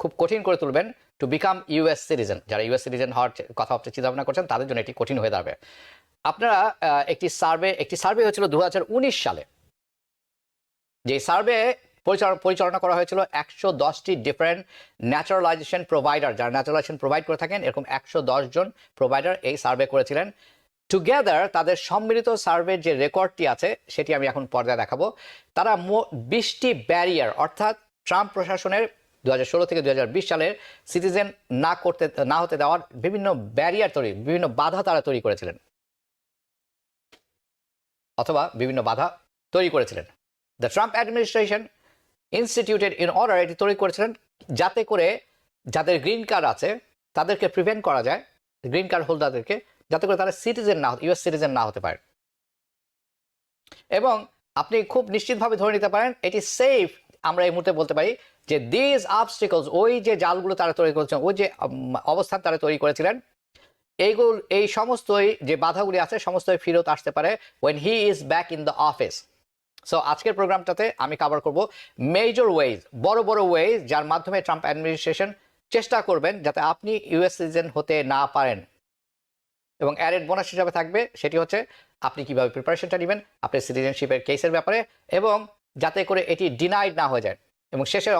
খুব কঠিন করে তুলবেন টু বিকাম ইউএস সিটিজেন। যারা ইউএস সিটিজেন হওয়ার কথা চিন্তা ভাবনা করছেন তাদের জন্য এটি কঠিন হয়ে দাঁড়াবে। আপনারা একটি সার্ভে হয়েছিল 2019 সালে, যে সার্ভে পরিচালনা করা হয়েছিল 110টি ডিফারেন্ট ন্যাচারালাইজেশন প্রোভাইডার, যারা ন্যাচারালাইজেশন প্রোভাইড করে থাকেন এরকম 110 জন প্রোভাইডার এই সার্ভে করেছিলেন। টুগেদার তাদের সম্মিলিত সার্ভের যে রেকর্ডটি আছে সেটি আমি এখন পর্দায় দেখাবো। তারা 20টি ব্যারিয়ার, অর্থাৎ ট্রাম্প প্রশাসনের 2016 থেকে 2020 সালের সিটিজেন না হতে দেওয়ার বিভিন্ন ব্যারিয়ার বিভিন্ন বাধা তারা তৈরি করেছিলেন, অথবা বিভিন্ন বাধা তৈরি করেছিলেন। The Trump administration instituted in order এটি তৈরি করেছিলেন যাতে করে যাদের গ্রিন কার্ড আছে তাদেরকে প্রিভেন্ট করা যায়, গ্রিন কার্ড হোল্ডারদেরকে, যাতে করে তারা ইউএস সিটিজেন না হতে পারে। এবং আপনি খুব নিশ্চিতভাবে ধরে নিতে পারেন এটি সেফ। আমরা এই মুহূর্তে বলতে পারি যে দিস অবস্টিকলস, ওই যে জালগুলো তারা তৈরি করেছেন, ওই যে অবস্থান তারা তৈরি করেছিলেন, এই সমস্তই যে বাধাগুলি আছে সমস্তই ফেরত আসতে পারে when he is back in the office. So আজকের প্রোগ্রামটাতে আমি কভার করব মেজর ওয়েজ, বড় বড় ওয়েজ যার মাধ্যমে ট্রাম্প অ্যাডমিনিস্ট্রেশন চেষ্টা করবেন যাতে আপনি ইউএস সিটিজেন হতে না পারেন। এবং অ্যাডেড বোনাস হিসাবে থাকবে সেটি হচ্ছে আপনি কিভাবে প্রিপারেশনটা নেবেন আপনার সিটিজেনশিপের কেসের ব্যাপারে, এবং যাতে করে এটি ডিনাইড না হয়ে যায়। এবং শেষের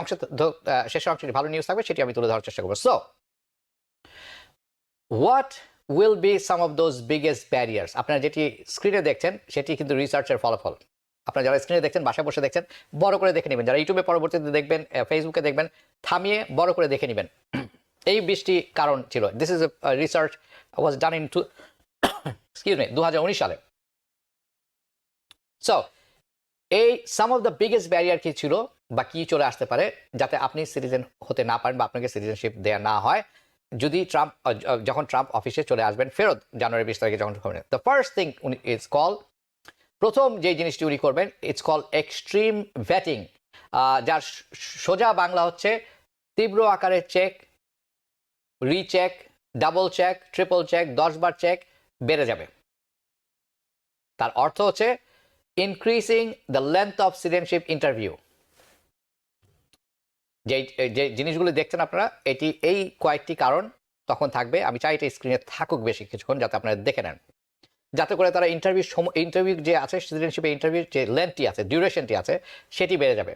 অংশটি ভালো নিউজ থাকবে, সেটি আমি তুলে ধরার চেষ্টা করবো। So what will be some of those biggest barriers? আপনারা যেটি স্ক্রিনে দেখছেন সেটি কিন্তু রিসার্চের ফলাফল। আপনারা যারা স্ক্রিনে দেখছেন, বাসায় বসে দেখছেন, বড় করে দেখে নেবেন। যারা ইউটিউবে পরবর্তীতে দেখবেন, ফেসবুকে দেখবেন, থামিয়ে বড় করে দেখে নেবেন। এই 20টি কারণ ছিল। This is research was done in 2019 সালে। সো এই সাম অফ দ্য বিগেস্ট ব্যারিয়ার কি ছিল বা কি চলে আসতে পারে যাতে আপনি সিটিজেন হতে না পারেন বা আপনাকে সিটিজেনশিপ দেওয়া না হয় যদি যখন ট্রাম্প অফিসে চলে আসবেন ফেরত জানুয়ারি 20 তারিখে যখন করবেন। The first thing is call, প্রথম যে জিনিসটি উনি করবেন ইটস কল এক্সট্রিম ভেটিং, যার সোজা বাংলা হচ্ছে তীব্র আকারের check, recheck, double check, triple check, 10 বার চেক বেড়ে যাবে। তার অর্থ হচ্ছে increasing the length of citizenship interview. যে জিনিসগুলো দেখছেন আপনারা, এই কয়েকটি কারণ তখন থাকবে। আমি চাই এটা স্ক্রিনে থাকুক বেশি কিছুক্ষণ যাতে আপনারা দেখে নেন, যাতে করে তারা ইন্টারভিউ যে আছে সিটিজেনশিপের ইন্টারভিউ যে লেন্থটি আছে, ডিউরেশনটি আছে, সেটি বেড়ে যাবে।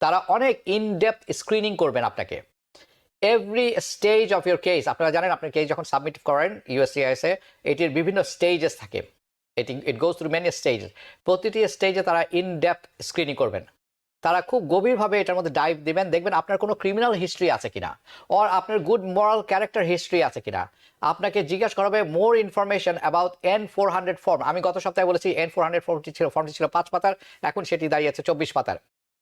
তারা অনেক ইনডেপথ স্ক্রিনিং করবেন আপনাকে every stage of your case. আপনারা জানেন আপনার কেস যখন সাবমিট করেন ইউএসসিআইএসে, এটির বিভিন্ন স্টেজেস থাকে, ইট গোজ থ্রু মেনি স্টেজেস। প্রতিটি স্টেজে তারা ইনডেপথ স্ক্রিনিং করবেন। তারা খুব গভীরভাবে এটার মধ্যে ডাইভ দিবেন, দেখবেন আপনার কোনো ক্রিমিনাল হিস্ট্রি আছে কিনা, অর আপনার গুড মরাল ক্যারেক্টার হিস্ট্রি আছে কিনা। আপনাকে জিজ্ঞাসা করা হবে more information about N-400 form. আমি গত সপ্তাহে বলেছি N-400 ফর্মটি ছিল 5 পাতার, এখন সেটি দাঁড়িয়েছে 24 পাতার।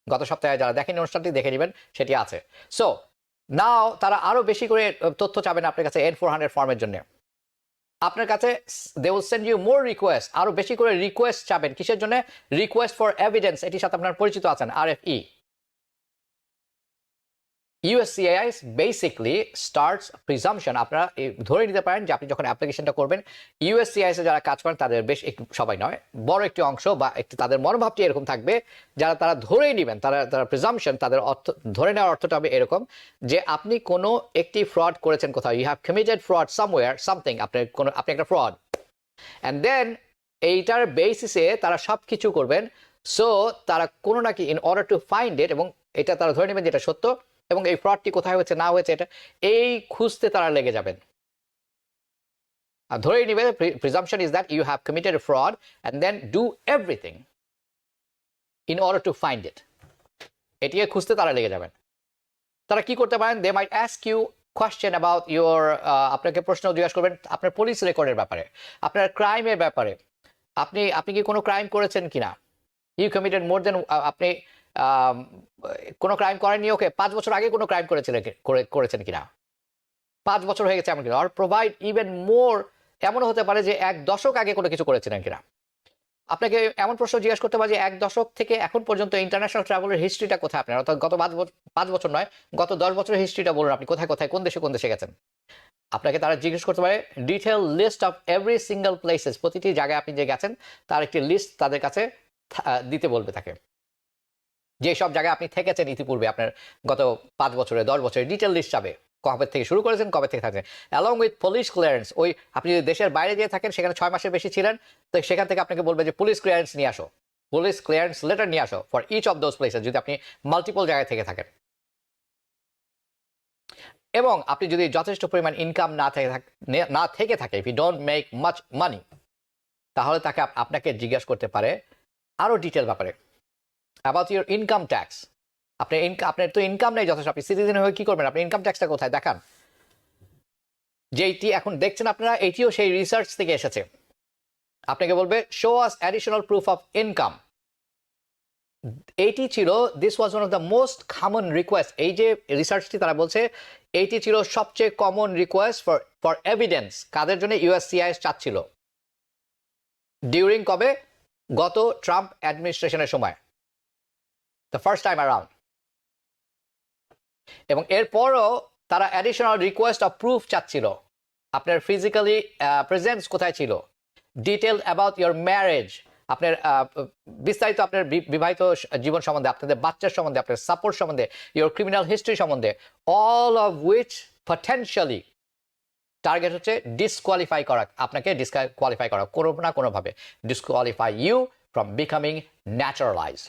গত সপ্তাহে যারা দেখেন অনুষ্ঠানটি দেখে নেবেন, সেটি আছে। সো নাও তারা আরো বেশি করে তথ্য চাবেন আপনার কাছে N-400 ফর্মের জন্য। আপনার কাছে they will send you more request, আরো বেশি করে রিকোয়েস্ট চাবেন। কিসের জন্য? রিকোয়েস্ট ফর এভিডেন্স, এটির সাথে আপনার পরিচিত আছেন, RFE। USCIS basically starts presumption. আপনারা ধরে নিতে পারেন যে আপনি যখন অ্যাপ্লিকেশনটা করবেন, USCIS যারা কাজ করেন তাদের বেশ একটু, সবাই নয়, বড় একটি অংশ বা একটি তাদের মনোভাবটি এরকম থাকবে, তারা ধরেই নেবেন, তারা প্রিজাম্পশন, তাদের অর্থ ধরে নেওয়ার অর্থটা হবে এরকম যে আপনি কোনো একটি ফ্রড করেছেন কোথাও, you have committed fraud somewhere something, আপনি একটা ফ্রড, অ্যান্ড দেন এইটার বেসিসে তারা সব কিছু করবেন। সো তারা কোনো নাকি ইন অর্ডার টু ফাইন্ড ইট, এবং এটা তারা ধরে নেবেন যেটা সত্য, এবং এই ফ্রডটি কোথায় হয়েছে না হয়েছে এটা এই খুঁজতে তারা লেগে যাবেন। আর ধরেই নেবে presumption is that you have committed a fraud and then do everything in order to find it. এটি খুঁজতে তারা লেগে যাবেন। তারা কি করতে পারেন? They might ask you question about your, আপনাকে প্রশ্ন জিজ্ঞাসা করবেন আপনার পুলিশ রেকর্ডের ব্যাপারে, আপনার ক্রাইমের ব্যাপারে, আপনি কি কোনো ক্রাইম করেছেন কিনা, ইউ কমিটেড মোর দেন, আপনি কোনো ক্রাইম করেননি, ওকে 5 বছর আগে কোনো ক্রাইম করেছেন কিনা, 5 বছর হয়ে গেছে এমন কিনা, আর প্রোভাইড ইভেন মোর, এমনও হতে পারে যে 1 দশক আগে কোনো কিছু করেছিলেন কিনা। আপনাকে এমন প্রশ্ন জিজ্ঞাসা করতে পারে যে 1 দশক থেকে এখন পর্যন্ত ইন্টারন্যাশনাল ট্রাভেলের হিস্ট্রিটা কোথায় আপনার, অর্থাৎ গত 5 বছর নয়, গত 10 বছরের হিস্ট্রিটা বলুন, আপনি কোথায় কোথায় কোন দেশে গেছেন। আপনাকে তারা জিজ্ঞেস করতে পারে detail list of every single places, প্রতিটি জায়গায় আপনি যে গেছেন তার একটি লিস্ট তাদের কাছে দিতে বলবে তাকে। যেসব জায়গায় আপনি থেকেছেন ইতিপূর্বে, আপনার গত 5 বছরে 10 বছরে ডিটেল লিস্ট যাবে, কবে থেকে শুরু করেছেন, কবে থেকে থাকছেন, অ্যালং উইথ পুলিশ ক্লিয়ারেন্স। ওই আপনি যদি দেশের বাইরে যেয়ে থাকেন, সেখানে 6 মাসের বেশি ছিলেন, তো সেখান থেকে আপনাকে বলবে যে পুলিশ ক্লিয়ারেন্স নিয়ে আসো, পুলিশ ক্লিয়ারেন্স লেটার নিয়ে আসো for each of those places, যদি আপনি মাল্টিপল জায়গায় থেকে থাকেন। এবং আপনি যদি যথেষ্ট পরিমাণ ইনকাম না থেকে থাকে, if you don't make much money, তাহলে তাকে আপনাকে জিজ্ঞাসা করতে পারে আরো ডিটেল ব্যাপারে, অ্যাবাউট ইউর ইনকাম ট্যাক্স। আপনার তো ইনকাম নেই যথেষ্ট, আপনি সিটিজেন হয়ে কি করবেন, আপনি ইনকাম ট্যাক্সটা কোথায় দেখান। যেইটি এখন দেখছেন আপনারা, এটিও সেই রিসার্চ থেকে এসেছে। আপনাকে বলবে show us additional proof of income. এইটি ছিল, this was one of the most common request. এই যে রিসার্চটি তারা বলছে, এইটি ছিল সবচেয়ে কমন রিকোয়েস্ট ফর এভিডেন্স। কাদের জন্য? ইউএসসিআইএস চাচ্ছিল ডিউরিং কবে? গত ট্রাম্প অ্যাডমিনিস্ট্রেশনের সময়, দ্য ফার্স্ট টাইম অ্যারাউন্ড। এবং এরপরও তারা অ্যাডিশনাল রিকোয়েস্ট অফ প্রুফ চাচ্ছিল। আপনার ফিজিক্যালি প্রেজেন্স কোথায় ছিল, ডিটেল অ্যাবাউট ইয়োর ম্যারেজ, আপনার বিস্তারিত আপনার বিবাহিত জীবন সম্বন্ধে, আপনাদের বাচ্চার সম্বন্ধে, আপনার সাপোর্ট সম্বন্ধে, ইয়োর ক্রিমিনাল হিস্ট্রি সম্বন্ধে, all of which potentially target হচ্ছে ডিসকোয়ালিফাই করা, আপনাকে ডিসকোয়ালিফাই করা কোনো না কোনোভাবে, disqualify you from becoming naturalised.